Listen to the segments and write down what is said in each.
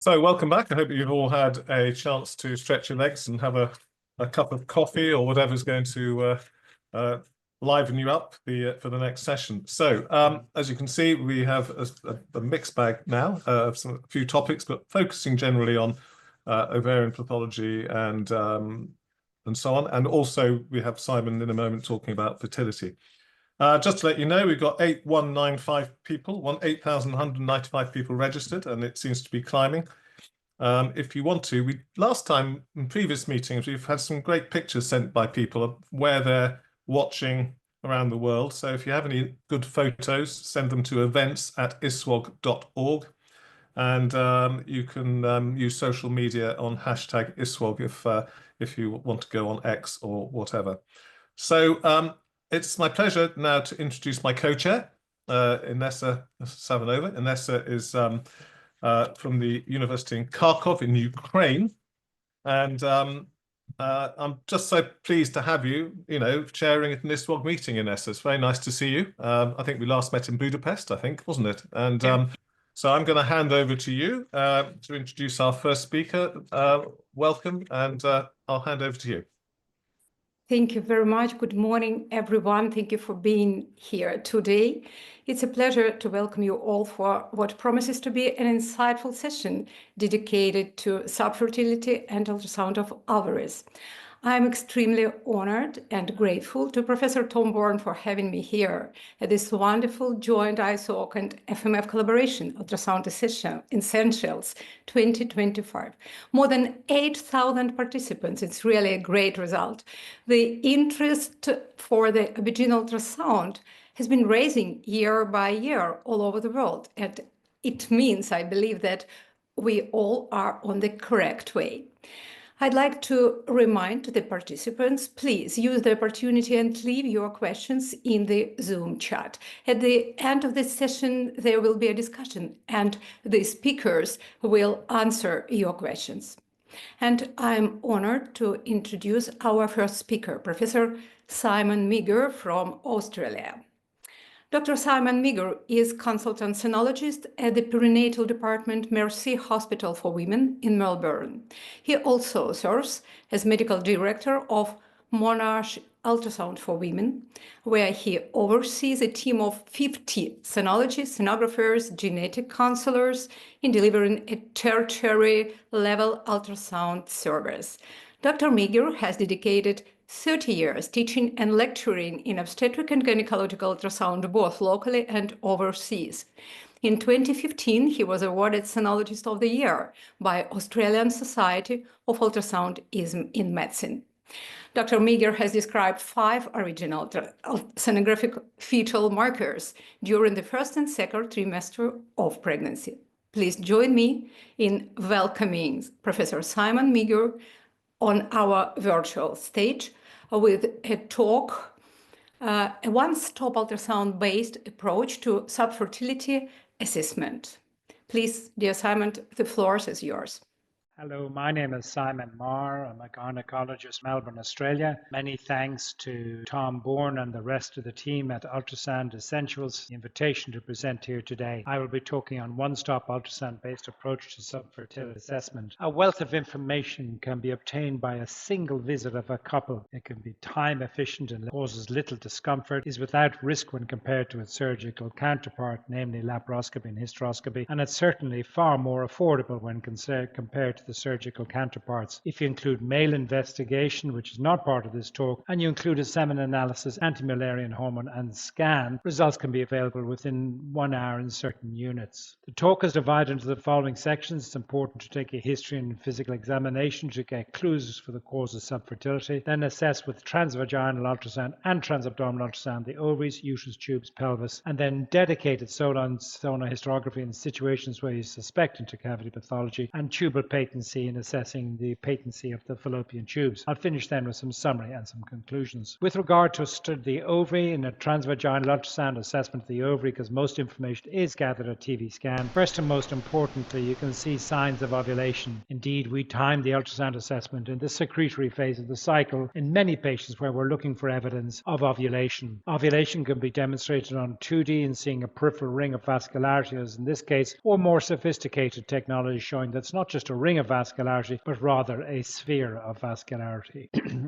So welcome back. I hope you've all had a chance to stretch your legs and have a cup of coffee or whatever's going to liven you up for the next session. So as you can see, we have a mixed bag now of a few topics, but focusing generally on ovarian pathology and so on. And also we have Simon in a moment talking about fertility. Just to let you know, we've got 8,195 people, 8,195 people registered, and it seems to be climbing. If you want to, last time in previous meetings, we've had some great pictures sent by people of where they're watching around the world. So if you have any good photos, send them to events@isuog.org. And you can use social media on hashtag ISUOG if you want to go on X or whatever. So it's my pleasure now to introduce my co-chair, Inessa Savanova. Inessa is from the University in Kharkov in Ukraine. And I'm just so pleased to have you, chairing at an ISUOG meeting, Inessa. It's very nice to see you. I think we last met in Budapest, wasn't it? And so I'm going to hand over to you to introduce our first speaker. Welcome, and I'll hand over to you. Thank you very much. Good morning, everyone. Thank you for being here today. It's a pleasure to welcome you all for what promises to be an insightful session dedicated to subfertility and ultrasound of ovaries. I'm extremely honored and grateful to Professor Tom Bourne for having me here at this wonderful joint ISUOG and FMF collaboration, Ultrasound Essentials 2025. More than 8,000 participants. It's really a great result. The interest for the vaginal ultrasound has been rising year by year all over the world. And it means, I believe, that we all are on the correct way. I'd like to remind the participants, please use the opportunity and leave your questions in the Zoom chat. At the end of this session, there will be a discussion and the speakers will answer your questions. And I'm honored to introduce our first speaker, Professor Simon Meagher from Australia. Dr. Simon Meagher is consultant sonologist at the Perinatal Department, Mercy Hospital for Women in Melbourne. He also serves as medical director of Monash Ultrasound for Women, where he oversees a team of 50 sonologists, sonographers, genetic counselors in delivering a tertiary-level ultrasound service. Dr. Meagher has dedicated 30 years teaching and lecturing in obstetric and gynecological ultrasound, both locally and overseas. In 2015, he was awarded Sonologist of the Year by Australian Society of Ultrasoundism in Medicine. Dr. Meagher has described 5 original sonographic fetal markers during the first and second trimester of pregnancy. Please join me in welcoming Professor Simon Meagher on our virtual stage with a talk, a one-stop ultrasound-based approach to subfertility assessment. Please, dear Simon, the floor is yours. Hello, my name is Simon Marr. I'm a gynecologist, Melbourne, Australia. Many thanks to Tom Bourne and the rest of the team at Ultrasound Essentials for the invitation to present here today. I will be talking on one-stop ultrasound-based approach to subfertility assessment. A wealth of information can be obtained by a single visit of a couple. It can be time efficient and causes little discomfort, is without risk when compared to its surgical counterpart, namely laparoscopy and hysteroscopy, and it's certainly far more affordable when compared to the surgical counterparts. If you include male investigation, which is not part of this talk, and you include a semen analysis, anti-Mullerian hormone, and scan, results can be available within 1 hour in certain units. The talk is divided into the following sections. It's important to take a history and physical examination to get clues for the cause of subfertility, then assess with transvaginal ultrasound and transabdominal ultrasound the ovaries, uterus, tubes, pelvis, and then dedicated sonohysterography in situations where you suspect intercavity pathology and tubal patent patency in assessing the patency of the fallopian tubes. I'll finish then with some summary and some conclusions. With regard to the ovary in a transvaginal ultrasound assessment of the ovary, because most information is gathered at TV scan, first and most importantly, you can see signs of ovulation. Indeed, we time the ultrasound assessment in the secretory phase of the cycle in many patients where we're looking for evidence of ovulation. Ovulation can be demonstrated on 2D and seeing a peripheral ring of vascularity, as in this case, or more sophisticated technology showing that it's not just a ring of vascularity, but rather a sphere of vascularity.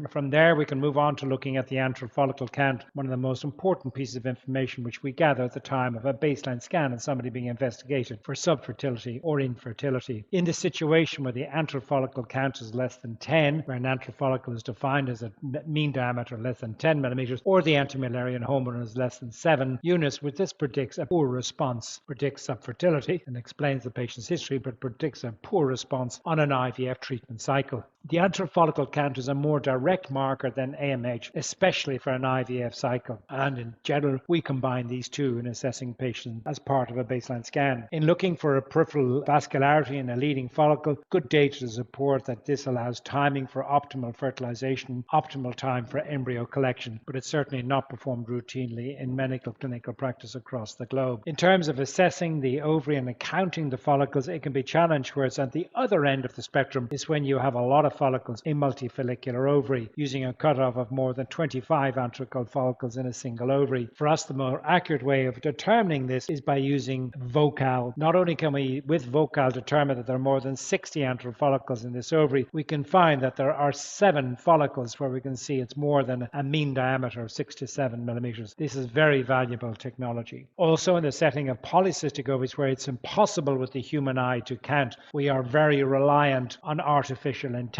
From there, we can move on to looking at the antral follicle count, one of the most important pieces of information which we gather at the time of a baseline scan and somebody being investigated for subfertility or infertility. In the situation where the antral follicle count is less than 10, where an antral follicle is defined as a mean diameter less than 10 millimeters, or the anti-Müllerian hormone is less than 7 units, which this predicts a poor response, predicts subfertility, and explains the patient's history, but predicts a poor response on an IVF treatment cycle. The antral follicle count is a more direct marker than AMH, especially for an IVF cycle. And in general, we combine these two in assessing patients as part of a baseline scan. In looking for a peripheral vascularity in a leading follicle, good data to support that this allows timing for optimal fertilization, optimal time for embryo collection, but it's certainly not performed routinely in medical clinical practice across the globe. In terms of assessing the ovary and counting the follicles, it can be challenged, whereas at the other end of the spectrum is when you have a lot of follicles in multifollicular ovary, using a cutoff of more than 25 antral follicles in a single ovary. For us, the more accurate way of determining this is by using vocal. Not only can we, with vocal, determine that there are more than 60 antral follicles in this ovary, we can find that there are 7 follicles where we can see it's more than a mean diameter of 6 to 7 millimeters. This is very valuable technology. Also, in the setting of polycystic ovaries, where it's impossible with the human eye to count, we are very reliant on artificial intelligence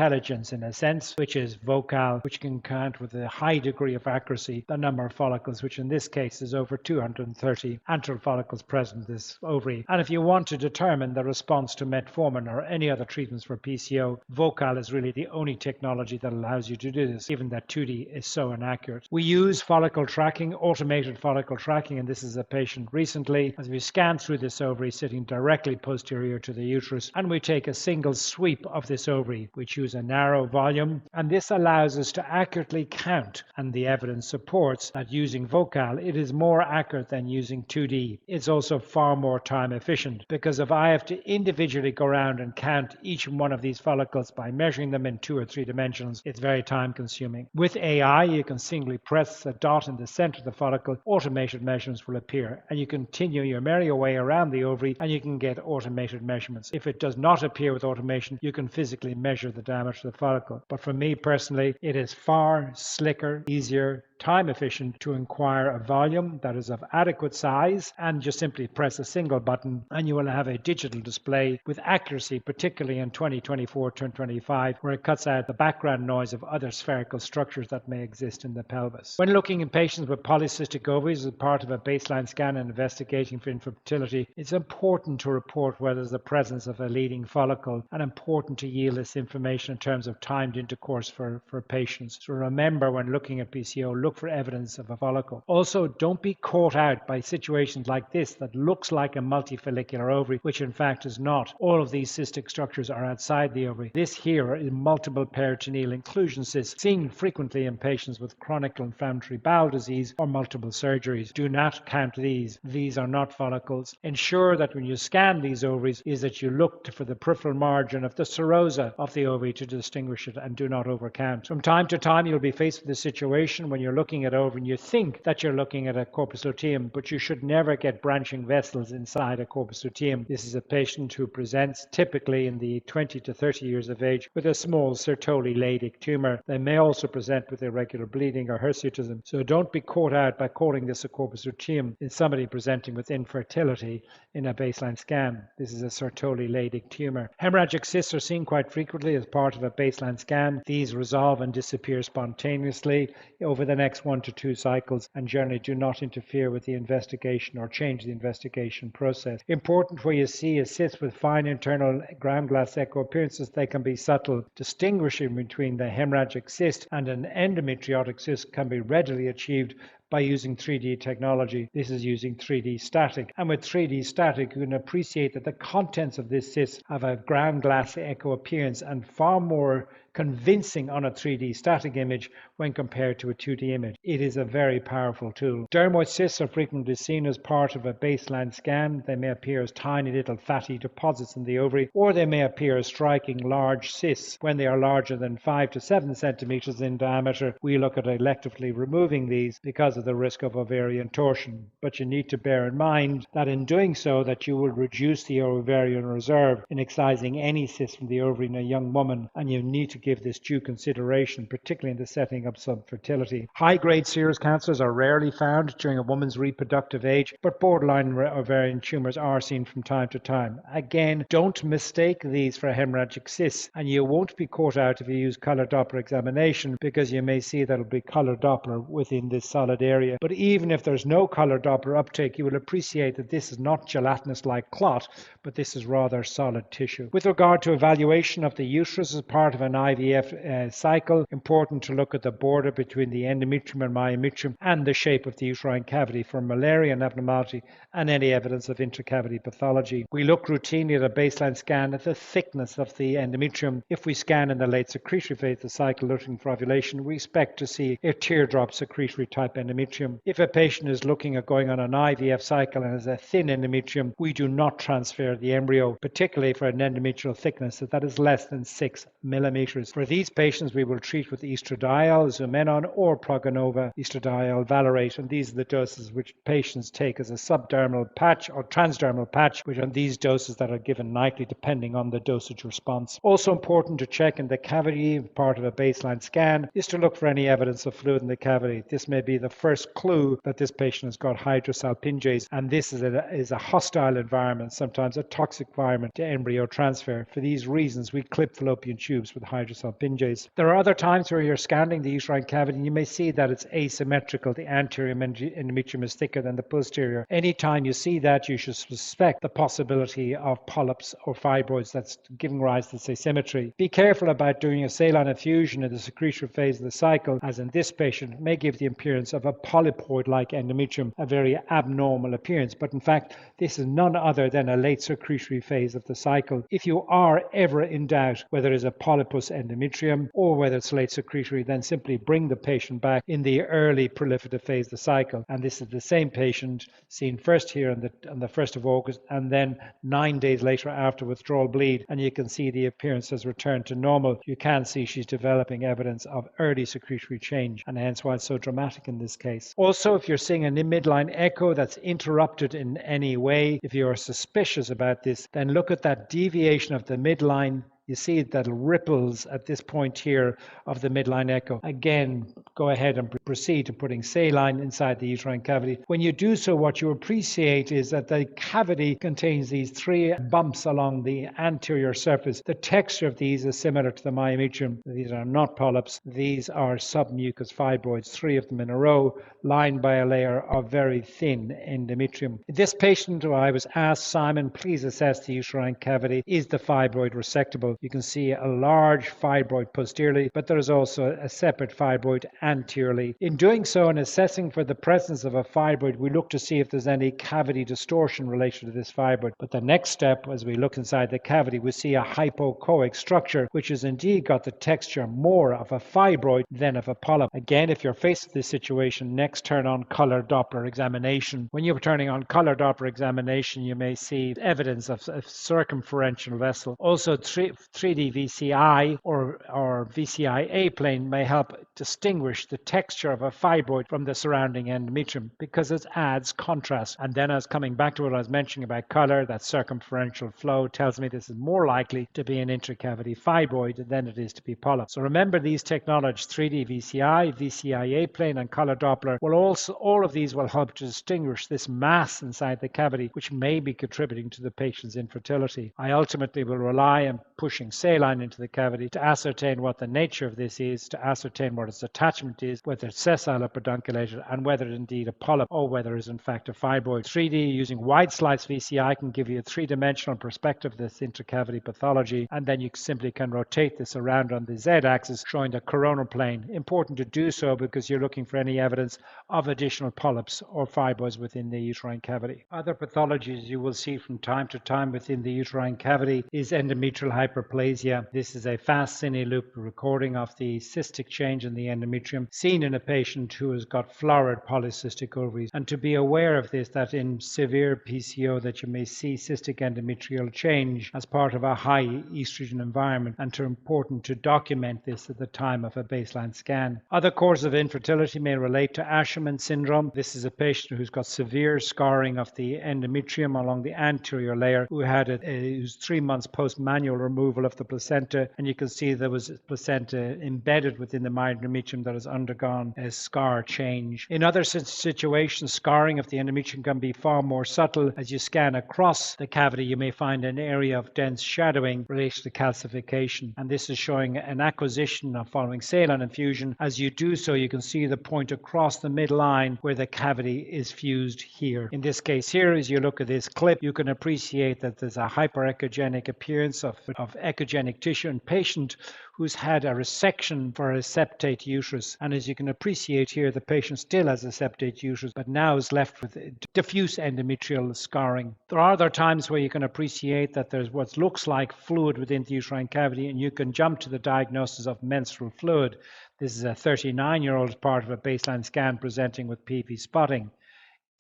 in a sense, which is vocal, which can count with a high degree of accuracy the number of follicles, which in this case is over 230 antral follicles present in this ovary. And if you want to determine the response to metformin or any other treatments for PCO, vocal is really the only technology that allows you to do this, given that 2D is so inaccurate. We use follicle tracking, automated follicle tracking, and this is a patient recently, as we scan through this ovary sitting directly posterior to the uterus, and we take a single sweep of this ovary. We choose a narrow volume, and this allows us to accurately count, and the evidence supports that using vocal, it is more accurate than using 2D. It's also far more time efficient, because if I have to individually go around and count each one of these follicles by measuring them in 2 or 3 dimensions, it's very time consuming. With AI, you can singly press a dot in the center of the follicle, automated measurements will appear, and you continue your merry way around the ovary and you can get automated measurements. If it does not appear with automation, you can physically measure the diameter of the follicle. But for me personally, it is far slicker, easier, time efficient to inquire a volume that is of adequate size, and just simply press a single button and you will have a digital display with accuracy, particularly in 2024-2025, where it cuts out the background noise of other spherical structures that may exist in the pelvis. When looking in patients with polycystic ovaries as part of a baseline scan and investigating for infertility, it's important to report whether there's the presence of a leading follicle, and important to yield this information in terms of timed intercourse for patients. So remember, when looking at PCO, look for evidence of a follicle. Also, don't be caught out by situations like this that looks like a multifollicular ovary, which in fact is not. All of these cystic structures are outside the ovary. This here is multiple peritoneal inclusion cysts, seen frequently in patients with chronic inflammatory bowel disease or multiple surgeries. Do not count these. These are not follicles. Ensure that when you scan these ovaries is that you look for the peripheral margin of the serosa of the ovary to distinguish it, and do not overcount. From time to time, you'll be faced with a situation when you're looking at ovary and you think that you're looking at a corpus luteum, but you should never get branching vessels inside a corpus luteum. This is a patient who presents typically in the 20 to 30 years of age with a small Sertoli-Leydig tumor. They may also present with irregular bleeding or hirsutism. So don't be caught out by calling this a corpus luteum in somebody presenting with infertility in a baseline scan. This is a Sertoli-Leydig tumor. Hemorrhagic cysts are seen quite frequently as part of a baseline scan. These resolve and disappear spontaneously over the next 1 to 2 cycles and generally do not interfere with the investigation or change the investigation process. Important where you see a cyst with fine internal ground glass echo appearances, they can be subtle. Distinguishing between the hemorrhagic cyst and an endometriotic cyst can be readily achieved by using 3D technology. This is using 3D static. And with 3D static, you can appreciate that the contents of this cyst have a ground glass echo appearance and far more convincing on a 3D static image when compared to a 2D image. It is a very powerful tool. Dermoid cysts are frequently seen as part of a baseline scan. They may appear as tiny little fatty deposits in the ovary, or they may appear as striking large cysts. When they are larger than 5 to 7 centimeters in diameter, we look at electively removing these because of the risk of ovarian torsion. But you need to bear in mind that in doing so, that you will reduce the ovarian reserve in excising any cyst from the ovary in a young woman, and you need to give this due consideration, particularly in the setting of subfertility. High-grade serous cancers are rarely found during a woman's reproductive age, but borderline ovarian tumors are seen from time to time. Again, don't mistake these for hemorrhagic cysts, and you won't be caught out if you use color Doppler examination, because you may see that'll be color Doppler within this solid area. But even if there's no color Doppler uptake, you will appreciate that this is not gelatinous-like clot, but this is rather solid tissue. With regard to evaluation of the uterus as part of an IVF cycle, important to look at the border between the endometrium and myometrium and the shape of the uterine cavity for Müllerian abnormality and any evidence of intracavity pathology. We look routinely at a baseline scan at the thickness of the endometrium. If we scan in the late secretory phase of the cycle looking for ovulation, we expect to see a teardrop secretory type endometrium. If a patient is looking at going on an IVF cycle and has a thin endometrium, we do not transfer the embryo, particularly for an endometrial thickness that is less than 6 millimeters. For these patients, we will treat with estradiol, Zumenon, or Proganova, estradiol valerate, and these are the doses which patients take as a subdermal patch or transdermal patch, which are these doses that are given nightly depending on the dosage response. Also important to check in the cavity, part of a baseline scan, is to look for any evidence of fluid in the cavity. This may be the first clue that this patient has got hydrosalpingosis, and this is a hostile environment, sometimes a toxic environment to embryo transfer. For these reasons, we clip fallopian tubes with hydrosalpingosis. There are other times where you're scanning the uterine cavity and you may see that it's asymmetrical. The anterior endometrium is thicker than the posterior. Anytime you see that, you should suspect the possibility of polyps or fibroids that's giving rise to this asymmetry. Be careful about doing a saline effusion in the secretory phase of the cycle, as in this patient may give the appearance of a polypoid-like endometrium, a very abnormal appearance, but in fact this is none other than a late secretory phase of the cycle. If you are ever in doubt whether it's a polypus endometrium or whether it's late secretory, then simply bring the patient back in the early proliferative phase of the cycle. And this is the same patient seen first here on the 1st of August, and then 9 days later after withdrawal bleed, and you can see the appearance has returned to normal. You can see she's developing evidence of early secretory change, and hence why it's so dramatic in this case. Also, if you're seeing a midline echo that's interrupted in any way, if you are suspicious about this, then look at that deviation of the midline. You see that it ripples at this point here of the midline echo. Again, go ahead and proceed to putting saline inside the uterine cavity. When you do so, what you appreciate is that the cavity contains these 3 bumps along the anterior surface. The texture of these is similar to the myometrium. These are not polyps. These are submucous fibroids, 3 of them in a row, lined by a layer of very thin endometrium. In this patient, I was asked, Simon, please assess the uterine cavity. Is the fibroid resectable? You can see a large fibroid posteriorly, but there is also a separate fibroid anteriorly. In doing so and assessing for the presence of a fibroid, we look to see if there's any cavity distortion related to this fibroid. But the next step, as we look inside the cavity, we see a hypoechoic structure, which has indeed got the texture more of a fibroid than of a polyp. Again, if you're faced with this situation, next turn on color Doppler examination. When you're turning on color Doppler examination, you may see evidence of a circumferential vessel. Also, 3D VCI or VCIA plane may help distinguish the texture of a fibroid from the surrounding endometrium because it adds contrast. And then, as coming back to what I was mentioning about color, that circumferential flow tells me this is more likely to be an intracavity fibroid than it is to be polyp. So remember these technologies, 3D VCI, VCIA plane, and color Doppler, will also, all of these will help to distinguish this mass inside the cavity, which may be contributing to the patient's infertility. I ultimately will rely and push pushing saline into the cavity to ascertain what the nature of this is, to ascertain what its attachment is, whether it's sessile or pedunculated, and whether it's indeed a polyp or whether it's in fact a fibroid. 3D using wide slice VCI can give you a three-dimensional perspective of this intercavity pathology, and then you simply can rotate this around on the z-axis, showing the coronal plane. Important to do so because you're looking for any evidence of additional polyps or fibroids within the uterine cavity. Other pathologies you will see from time to time within the uterine cavity is endometrial hyperplasia. This is a fast cine loop recording of the cystic change in the endometrium seen in a patient who has got florid polycystic ovaries. And to be aware of this, that in severe PCO that you may see cystic endometrial change as part of a high estrogen environment, and it's important to document this at the time of a baseline scan. Other causes of infertility may relate to Asherman syndrome. This is a patient who's got severe scarring of the endometrium along the anterior layer, who was 3 months post manual removal of the placenta, and you can see there was placenta embedded within the myoendometrium that has undergone a scar change. In other situations, scarring of the endometrium can be far more subtle. As you scan across the cavity, you may find an area of dense shadowing related to calcification, and this is showing an acquisition of following saline infusion. As you do so, you can see the point across the midline where the cavity is fused here. In this case here, as you look at this clip, you can appreciate that there's a hyperechogenic appearance of echogenic tissue in patient who's had a resection for a septate uterus. And as you can appreciate here, the patient still has a septate uterus, but now is left with diffuse endometrial scarring. There are other times where you can appreciate that there's what looks like fluid within the uterine cavity, and you can jump to the diagnosis of menstrual fluid. This is a 39-year-old part of a baseline scan presenting with PV spotting.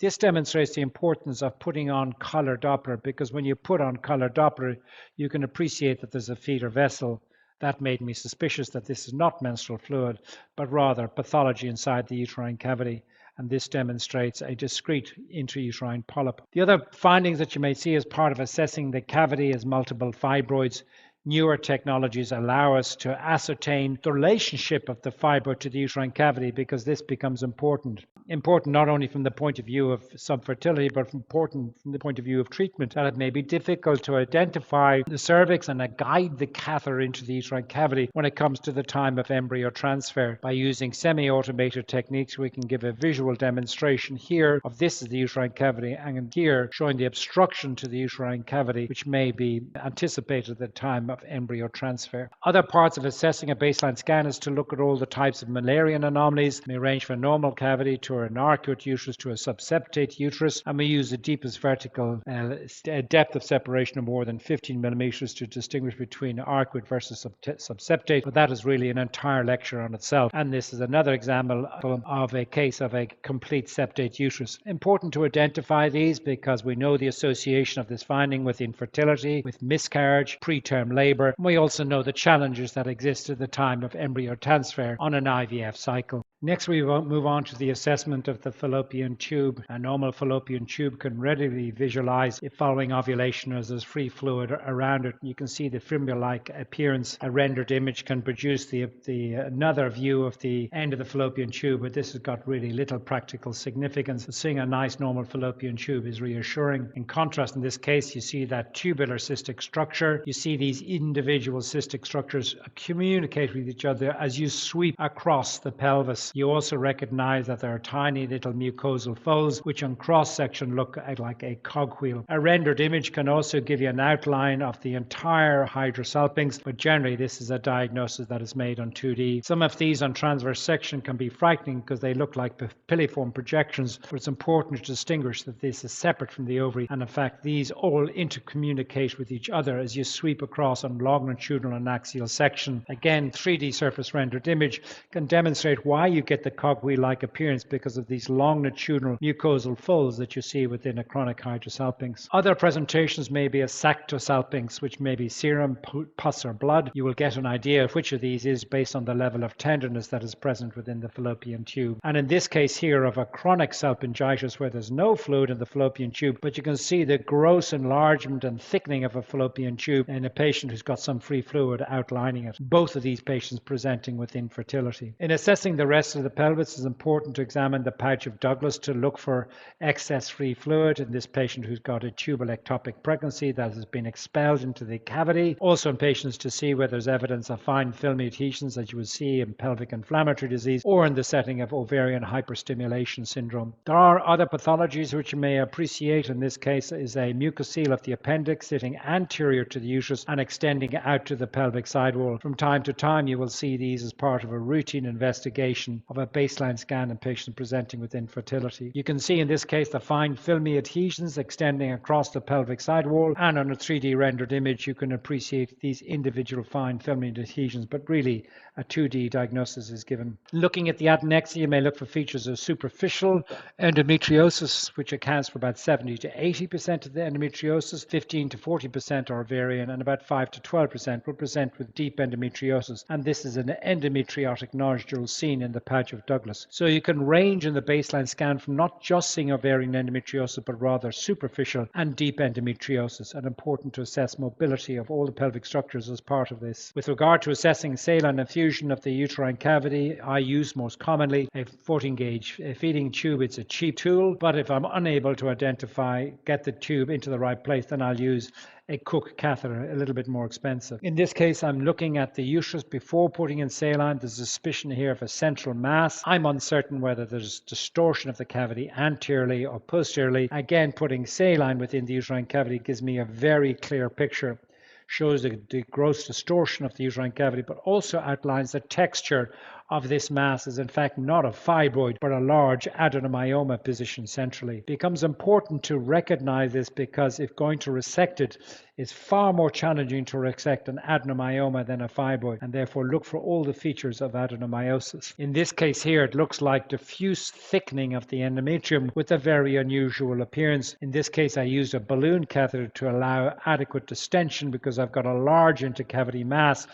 This demonstrates the importance of putting on color Doppler, because when you put on color Doppler, you can appreciate that there's a feeder vessel. That made me suspicious that this is not menstrual fluid, but rather pathology inside the uterine cavity. And this demonstrates a discrete intrauterine polyp. The other findings that you may see as part of assessing the cavity is multiple fibroids. Newer technologies allow us to ascertain the relationship of the fibroid to the uterine cavity, because this becomes important. Important not only from the point of view of subfertility, but important from the point of view of treatment, that it may be difficult to identify the cervix and guide the catheter into the uterine cavity when it comes to the time of embryo transfer. By using semi-automated techniques, we can give a visual demonstration here of this is the uterine cavity, and here showing the obstruction to the uterine cavity, which may be anticipated at the time of embryo transfer. Other parts of assessing a baseline scan is to look at all the types of Müllerian anomalies. They range from a normal cavity to an arcuate uterus to a subseptate uterus, and we use the deepest vertical depth of separation of more than 15 millimeters to distinguish between arcuate versus subseptate, but that is really an entire lecture on itself. And this is another example of a case of a complete septate uterus. Important to identify these because we know the association of this finding with infertility, with miscarriage, preterm labor. We also know the challenges that exist at the time of embryo transfer on an IVF cycle. Next, we will move on to the assessment of the fallopian tube. A normal fallopian tube can readily visualize if following ovulation as there's free fluid around it. You can see the fimbrial-like appearance. A rendered image can produce another view of the end of the fallopian tube, but this has got really little practical significance. Seeing a nice normal fallopian tube is reassuring. In contrast, in this case, you see that tubular cystic structure. You see these individual cystic structures communicate with each other as you sweep across the pelvis. You also recognize that there are tiny little mucosal folds, which on cross-section look like a cogwheel. A rendered image can also give you an outline of the entire hydrosalpinx, but generally this is a diagnosis that is made on 2D. Some of these on transverse section can be frightening because they look like piliform projections, but it's important to distinguish that this is separate from the ovary, and in fact these all intercommunicate with each other as you sweep across on longitudinal and axial section. Again, 3D surface rendered image can demonstrate why you get the cogwheel-like appearance, because of these longitudinal mucosal folds that you see within a chronic hydrosalpinx. Other presentations may be a sactosalpinx, which may be serum, pus or blood. You will get an idea of which of these is based on the level of tenderness that is present within the fallopian tube. And in this case here of a chronic salpingitis where there's no fluid in the fallopian tube, but you can see the gross enlargement and thickening of a fallopian tube in a patient who's got some free fluid outlining it. Both of these patients presenting with infertility. In assessing the rest of the pelvis, it's important to examine examine the pouch of Douglas to look for excess free fluid in this patient who's got a tubal ectopic pregnancy that has been expelled into the cavity. Also in patients to see whether there's evidence of fine filmy adhesions that you would see in pelvic inflammatory disease or in the setting of ovarian hyperstimulation syndrome. There are other pathologies which you may appreciate. In this case is a mucocele of the appendix sitting anterior to the uterus and extending out to the pelvic sidewall. From time to time you will see these as part of a routine investigation of a baseline scan in patients presenting with infertility. You can see in this case the fine filmy adhesions extending across the pelvic sidewall, and on a 3D rendered image you can appreciate these individual fine filmy adhesions, but really a 2D diagnosis is given. Looking at the adnexia, you may look for features of superficial endometriosis, which accounts for about 70 to 80% of the endometriosis, 15 to 40% are ovarian, and about 5 to 12% will present with deep endometriosis. And this is an endometriotic nodule seen in the pouch of Douglas. So you can range in the baseline scan from not just seeing ovarian endometriosis, but rather superficial and deep endometriosis, and important to assess mobility of all the pelvic structures as part of this. With regard to assessing saline effusion of the uterine cavity, I use most commonly a 14 gauge feeding tube. It's a cheap tool, but if I'm unable to get the tube into the right place, then I'll use a Cook catheter, a little bit more expensive. In this case, I'm looking at the uterus before putting in saline. There's a suspicion here of a central mass. I'm uncertain whether there's distortion of the cavity anteriorly or posteriorly. Again, putting saline within the uterine cavity gives me a very clear picture. Shows the gross distortion of the uterine cavity, but also outlines the texture of this mass is in fact not a fibroid, but a large adenomyoma positioned centrally. It becomes important to recognize this because if going to resect it, it's far more challenging to resect an adenomyoma than a fibroid, and therefore look for all the features of adenomyosis. In this case here, it looks like diffuse thickening of the endometrium with a very unusual appearance. In this case, I used a balloon catheter to allow adequate distension because I've got a large intercavity mass.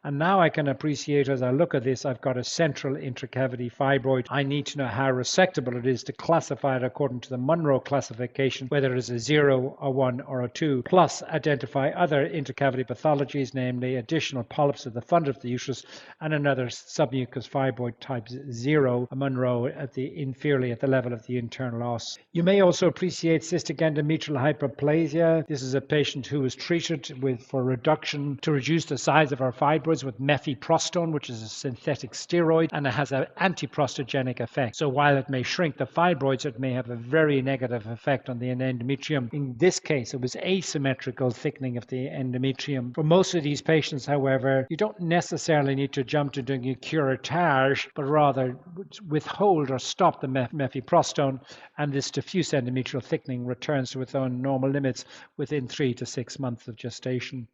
And now I can appreciate as I look at this, I've got a central intracavity fibroid. I need to know how resectable it is to classify it according to the Monroe classification, whether it is a 0, a 1, or a 2, plus identify other intercavity pathologies, namely additional polyps at the front of the uterus and another submucous fibroid type 0, a Monroe inferiorly at the level of the internal os. You may also appreciate cystic endometrial hyperplasia. This is a patient who was treated for reduction to reduce the size of our fibroids with mifeprostone, which is a synthetic steroid, and it has an antiprostogenic effect. So while it may shrink the fibroids, it may have a very negative effect on the endometrium. In this case, it was asymmetrical thickening of the endometrium. For most of these patients, however, you don't necessarily need to jump to doing a curettage, but rather withhold or stop the mifeprostone, and this diffuse endometrial thickening returns to its own normal limits within 3 to 6 months of gestation.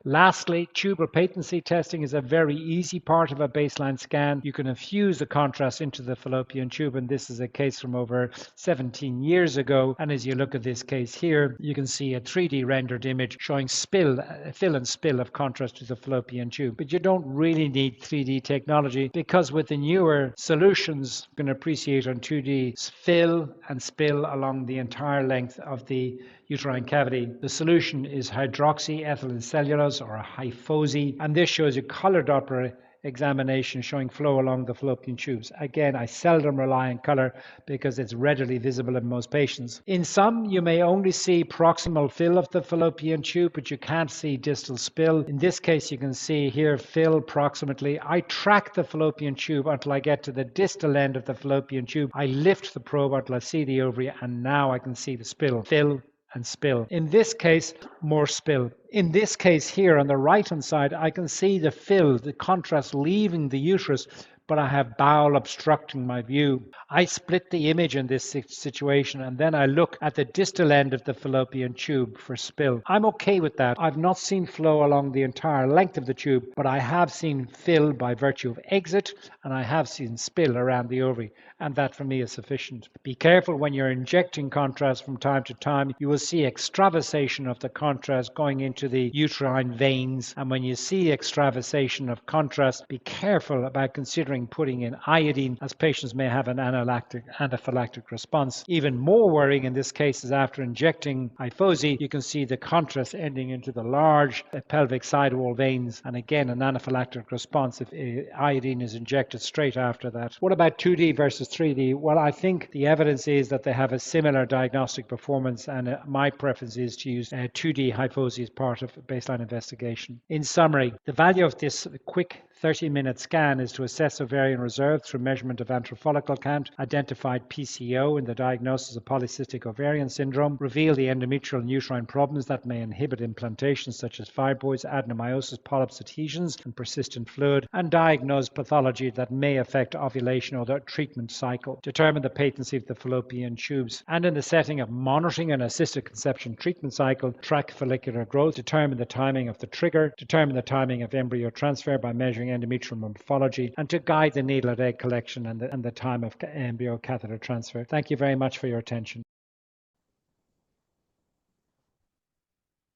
Lastly, tubal patency testing is a very easy part of a baseline scan. You can infuse the contrast into the fallopian tube, and this is a case from over 17 years ago. And as you look at this case here, you can see a 3D rendered image showing fill and spill of contrast to the fallopian tube. But you don't really need 3D technology because with the newer solutions, you can appreciate on 2D fill and spill along the entire length of the uterine cavity. The solution is hydroxyethylene cellulose or a HYFOSI, and this shows a color Doppler examination showing flow along the fallopian tubes. Again, I seldom rely on color because it's readily visible in most patients. In some, you may only see proximal fill of the fallopian tube, but you can't see distal spill. In this case, you can see here fill proximately. I track the fallopian tube until I get to the distal end of the fallopian tube. I lift the probe until I see the ovary, and now I can see the spill. Fill and spill. In this case, more spill. In this case here on the right hand side, I can see the fill, the contrast leaving the uterus, but I have bowel obstructing my view. I split the image in this situation and then I look at the distal end of the fallopian tube for spill. I'm okay with that. I've not seen flow along the entire length of the tube, but I have seen fill by virtue of exit and I have seen spill around the ovary, and that for me is sufficient. Be careful when you're injecting contrast from time to time. You will see extravasation of the contrast going into the uterine veins, and when you see extravasation of contrast, be careful about considering considering putting in iodine, as patients may have an anaphylactic response. Even more worrying in this case is after injecting IFOSI, you can see the contrast ending into the large pelvic sidewall veins, and again an anaphylactic response if iodine is injected straight after that. What about 2D versus 3D? Well, I think the evidence is that they have a similar diagnostic performance, and my preference is to use 2D hyphosi as part of baseline investigation. In summary, the value of this quick 30-minute scan is to assess ovarian reserve through measurement of antral follicle count, identified PCO in the diagnosis of polycystic ovarian syndrome, reveal the endometrial and uterine problems that may inhibit implantation such as fibroids, adenomyosis, polyps, adhesions, and persistent fluid, and diagnose pathology that may affect ovulation or the treatment cycle, determine the patency of the fallopian tubes, and in the setting of monitoring an assisted conception treatment cycle, track follicular growth, determine the timing of the trigger, determine the timing of embryo transfer by measuring endometrial morphology, and to guide the needle at egg collection and the time of embryo catheter transfer. Thank you very much for your attention.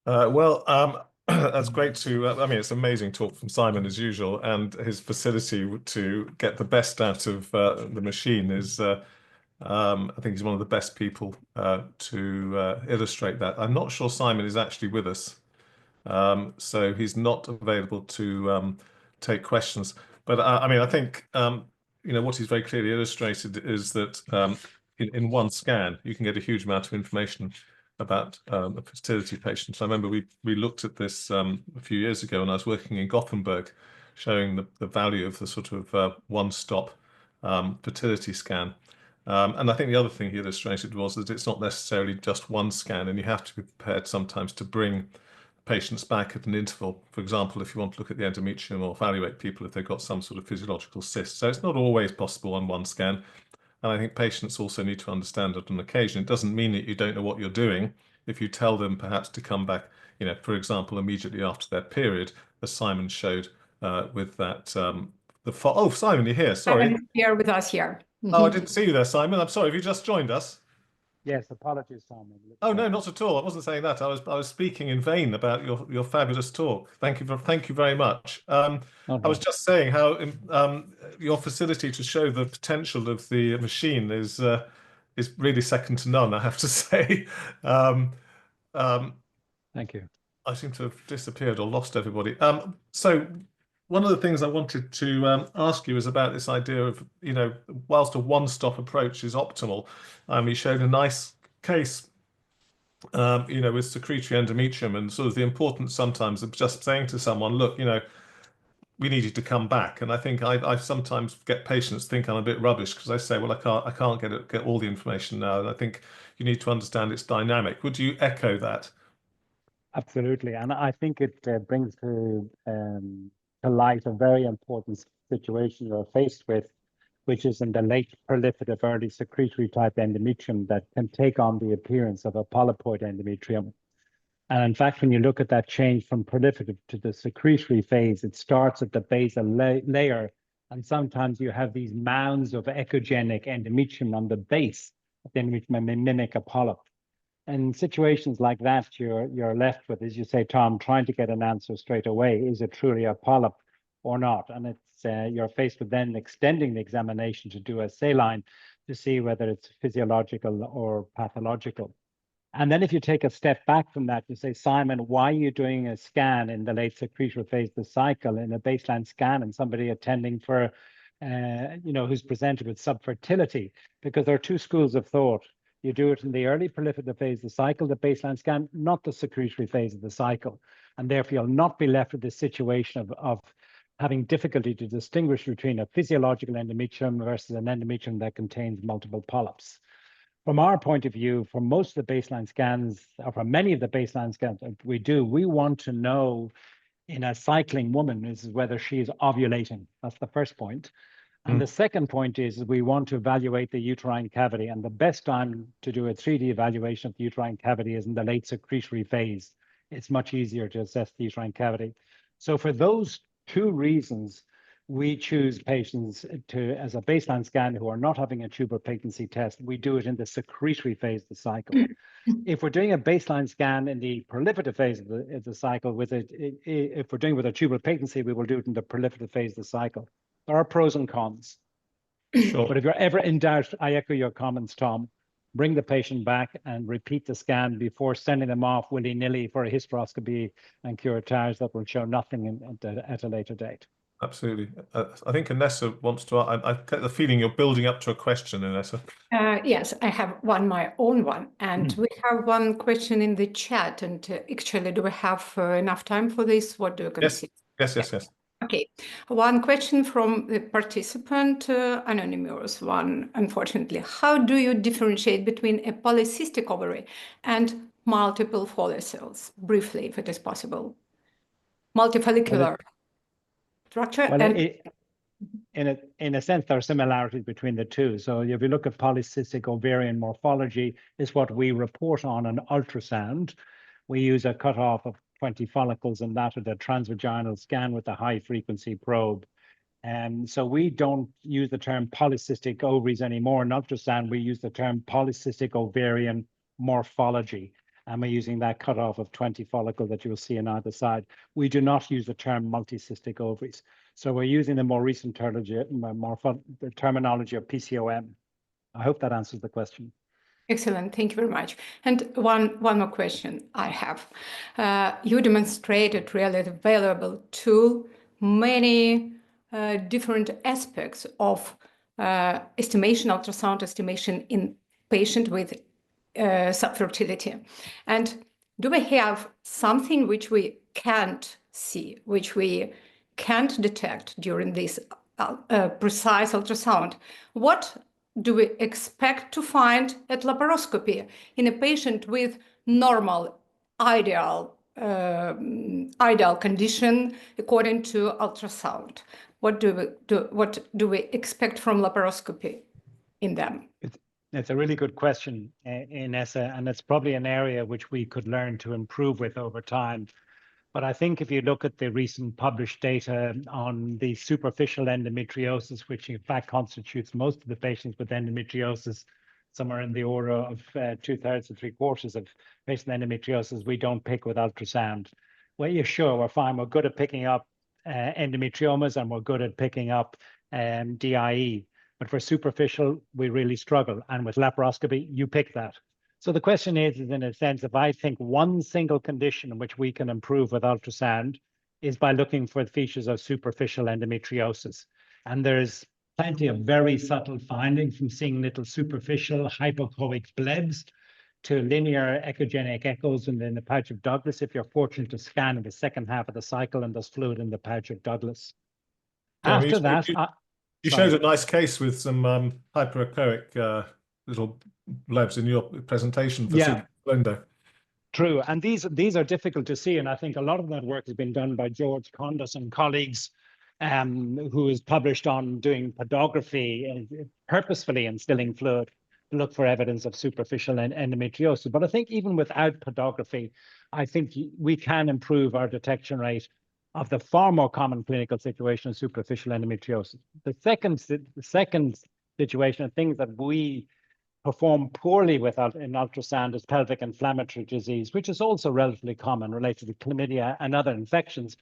That's great to, I mean, it's an amazing talk from Simon as usual, and his facility to get the best out of the machine is, I think he's one of the best people to illustrate that. I'm not sure Simon is actually with us, so he's not available to take questions. But I mean, I think, what he's very clearly illustrated is that in one scan, you can get a huge amount of information about a fertility patient. So I remember we looked at this a few years ago when I was working in Gothenburg, showing the value of the sort of one-stop fertility scan. And I think the other thing he illustrated was that it's not necessarily just one scan, and you have to be prepared sometimes to bring patients back at an interval. For example, if you want to look at the endometrium or evaluate people if they've got some sort of physiological cyst. So it's not always possible on one scan. And I think patients also need to understand that on occasion, it doesn't mean that you don't know what you're doing. If you tell them perhaps to come back, for example, immediately after their period, as Simon showed with that, oh, Simon, you're here, sorry. Simon is here with us here. Oh, I didn't see you there, Simon. I'm sorry, have you just joined us? Yes, apologies, Simon. Oh no, not at all. I wasn't saying that. I was speaking in vain about your fabulous talk. Thank you very much. I was just saying how your facility to show the potential of the machine is really second to none, I have to say. Thank you. I seem to have disappeared or lost everybody. So one of the things I wanted to ask you is about this idea of, whilst a one-stop approach is optimal, you showed a nice case, with secretory endometrium and sort of the importance sometimes of just saying to someone, look, we need you to come back. And I think I sometimes get patients think I'm a bit rubbish because I say, well, I can't get all the information now. And I think you need to understand it's dynamic. Would you echo that? Absolutely. And I think it brings to light a very important situation you're faced with, which is in the late proliferative early secretory type endometrium that can take on the appearance of a polypoid endometrium. And in fact, when you look at that change from proliferative to the secretory phase, it starts at the basal layer. And sometimes you have these mounds of echogenic endometrium on the base of the endometrium and may mimic a polyp. And situations like that, you're left with, as you say, Tom, trying to get an answer straight away. Is it truly a polyp or not? And it's you're faced with then extending the examination to do a saline to see whether it's physiological or pathological. And then if you take a step back from that, you say, Simon, why are you doing a scan in the late secretory phase of the cycle in a baseline scan and somebody attending for, who's presented with subfertility? Because there are two schools of thought. You do it in the early proliferative phase of the cycle, the baseline scan, not the secretory phase of the cycle. And therefore, you'll not be left with this situation of having difficulty to distinguish between a physiological endometrium versus an endometrium that contains multiple polyps. From our point of view, for most of the baseline scans, or for many of the baseline scans that we do, we want to know in a cycling woman is whether she is ovulating. That's the first point. And the second point is we want to evaluate the uterine cavity. And the best time to do a 3D evaluation of the uterine cavity is in the late secretory phase. It's much easier to assess the uterine cavity. So for those two reasons, we choose patients as a baseline scan who are not having a tubal patency test. We do it in the secretory phase of the cycle. If we're doing a baseline scan in the proliferative phase of the cycle, if we're doing with a tubal patency, we will do it in the proliferative phase of the cycle. There are pros and cons. Sure. But if you're ever in doubt, I echo your comments, Tom. Bring the patient back and repeat the scan before sending them off willy-nilly for a hysteroscopy and curettage that will show nothing at a later date. Absolutely. I think Inessa wants to. I get the feeling you're building up to a question, Inessa. Yes, I have my own one, and we have one question in the chat. And actually, do we have enough time for this? What do you consider? Yes. Okay, one question from the participant, anonymous one, unfortunately. How do you differentiate between a polycystic ovary and multiple follicles? Briefly, if it is possible. Multifollicular structure Well, and... in a sense, there are similarities between the two. So if you look at polycystic ovarian morphology, is what we report on an ultrasound. We use a cutoff of 20 follicles and that with a transvaginal scan with a high frequency probe. And so we don't use the term polycystic ovaries anymore in ultrasound. We use the term polycystic ovarian morphology. And we're using that cutoff of 20 follicles that you'll see on either side. We do not use the term multicystic ovaries. So we're using the more recent the terminology of PCOM. I hope that answers the question. Excellent, thank you very much. And one more question I have. You demonstrated really the valuable tool, many different aspects of estimation, ultrasound estimation in patient with subfertility. And do we have something which we can't see, which we can't detect during this precise ultrasound? What do we expect to find at laparoscopy in a patient with normal, ideal condition according to ultrasound? What do we expect from laparoscopy in them? It's a really good question, Inessa, and it's probably an area which we could learn to improve with over time. But I think if you look at the recent published data on the superficial endometriosis, which in fact constitutes most of the patients with endometriosis, somewhere in the order of 2/3 to 3/4 of patients with endometriosis, we don't pick with ultrasound. Well, you're sure we're fine. We're good at picking up endometriomas and we're good at picking up DIE. But for superficial, we really struggle. And with laparoscopy, you pick that. So the question is in a sense, if I think one single condition in which we can improve with ultrasound is by looking for features of superficial endometriosis. And there's plenty of very subtle findings from seeing little superficial hypoechoic blebs to linear echogenic echoes in the pouch of Douglas, if you're fortunate to scan in the second half of the cycle and there's fluid in the pouch of Douglas. After that... You showed a nice case with some hyperechoic little blebs in your presentation for Splendo. True, and these are difficult to see, and I think a lot of that work has been done by George Condas and colleagues, who is published on doing podography purposefully instilling fluid to look for evidence of superficial endometriosis. But I think even without podography, I think we can improve our detection rate of the far more common clinical situation of superficial endometriosis. The second situation of things that we perform poorly with in ultrasound is pelvic inflammatory disease, which is also relatively common related to chlamydia and other infections.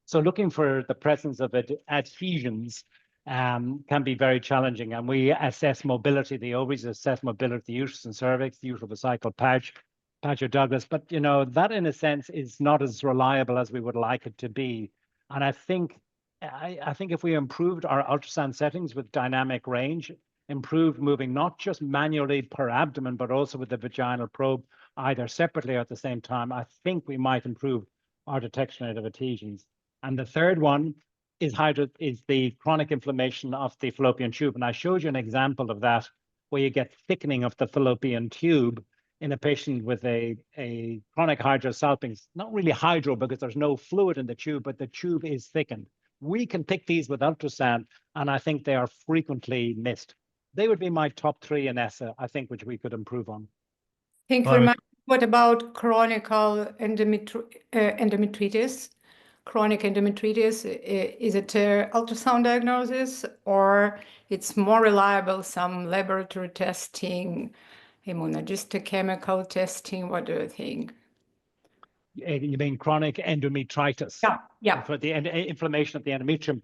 So looking for the presence of adhesions can be very challenging. And we assess mobility, the ovaries assess mobility of the uterus and cervix, the uterovesical pouch of Douglas. But, you know, that in a sense is not as reliable as we would like it to be. And I think if we improved our ultrasound settings with dynamic range, improved moving not just manually per abdomen, but also with the vaginal probe, either separately or at the same time, I think we might improve our detection rate of adhesions. And the third one is the chronic inflammation of the fallopian tube. And I showed you an example of that, where you get thickening of the fallopian tube in a patient with a chronic hydrosalpinx. Not really hydro because there's no fluid in the tube, but the tube is thickened. We can pick these with ultrasound, and I think they are frequently missed. They would be my top three in ESSA, I think, which we could improve on. Thank you very much. What about chronic endometritis? Chronic endometritis, is it ultrasound diagnosis, or it's more reliable, some laboratory testing, immunohistochemical testing? What do you think? You mean chronic endometritis? Yeah. For the inflammation of the endometrium.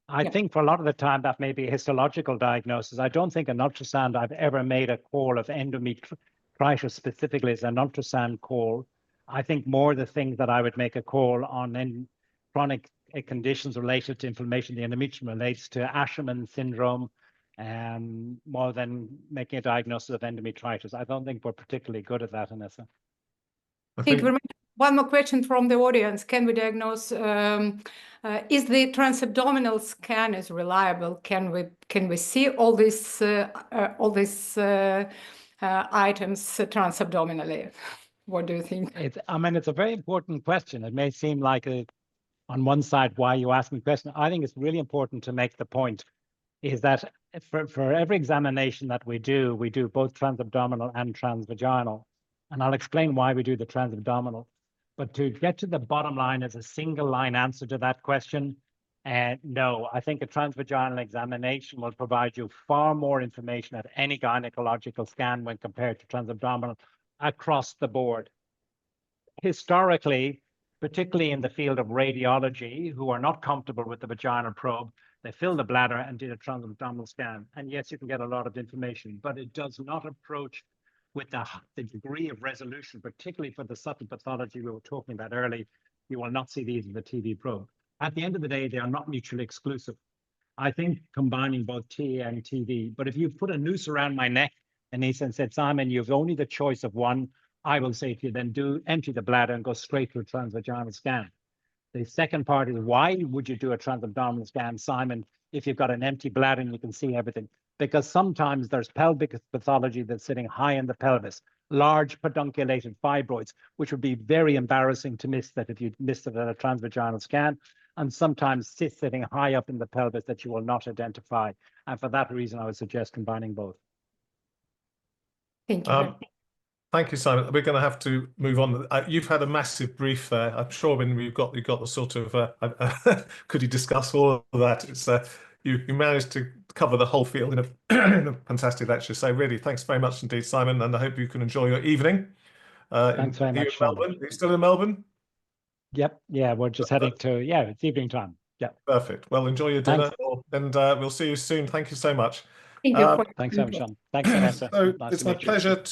I Yeah. think for a lot of the time that may be a histological diagnosis. I don't think an ultrasound I've ever made a call of endometritis specifically as an ultrasound call. I think more the things that I would make a call on in chronic conditions related to inflammation, the endometrium relates to Asherman syndrome, more than making a diagnosis of endometritis. I don't think we're particularly good at that, Anessa. Thank you very much. One more question from the audience. Can we diagnose, is the transabdominal scan is reliable? Can we see all these items transabdominally? What do you think? It's a very important question. It may seem like on one side, why you asking the question. I think it's really important to make the point is that for every examination that we do both transabdominal and transvaginal. And I'll explain why we do the transabdominal. But to get to the bottom line as a single line answer to that question, no, I think a transvaginal examination will provide you far more information at any gynecological scan when compared to transabdominal across the board. Historically, particularly in the field of radiology, who are not comfortable with the vaginal probe, they fill the bladder and did a transabdominal scan. And yes, you can get a lot of information, but it does not approach with the degree of resolution, particularly for the subtle pathology we were talking about early. You will not see these in the TV probe. At the end of the day, they are not mutually exclusive. I think combining both TA and TV, but if you put a noose around my neck, Anissa, and said, Simon, you've only the choice of one, I will say to you, then empty the bladder and go straight to a transvaginal scan. The second part is, why would you do a transabdominal scan, Simon, if you've got an empty bladder and you can see everything? Because sometimes there's pelvic pathology that's sitting high in the pelvis, large pedunculated fibroids, which would be very embarrassing to miss that if you missed it at a transvaginal scan, and sometimes cysts sitting high up in the pelvis that you will not identify. And for that reason, I would suggest combining both. Thank you. Thank you, Simon. We're going to have to move on. You've had a massive brief there. I'm sure when you've got the sort of could you discuss all of that? It's you managed to cover the whole field in a fantastic lecture. So really, thanks very much indeed, Simon, and I hope you can enjoy your evening. Thanks very much, Melbourne. Are you still in Melbourne? Yep. Yeah, we're just heading to, it's evening time. Yeah. Perfect. Well, enjoy your dinner, and we'll see you soon. Thank you so much. Thank you. Thanks, Sean. Thanks, Vanessa. So Nice it's to my meet you. pleasure to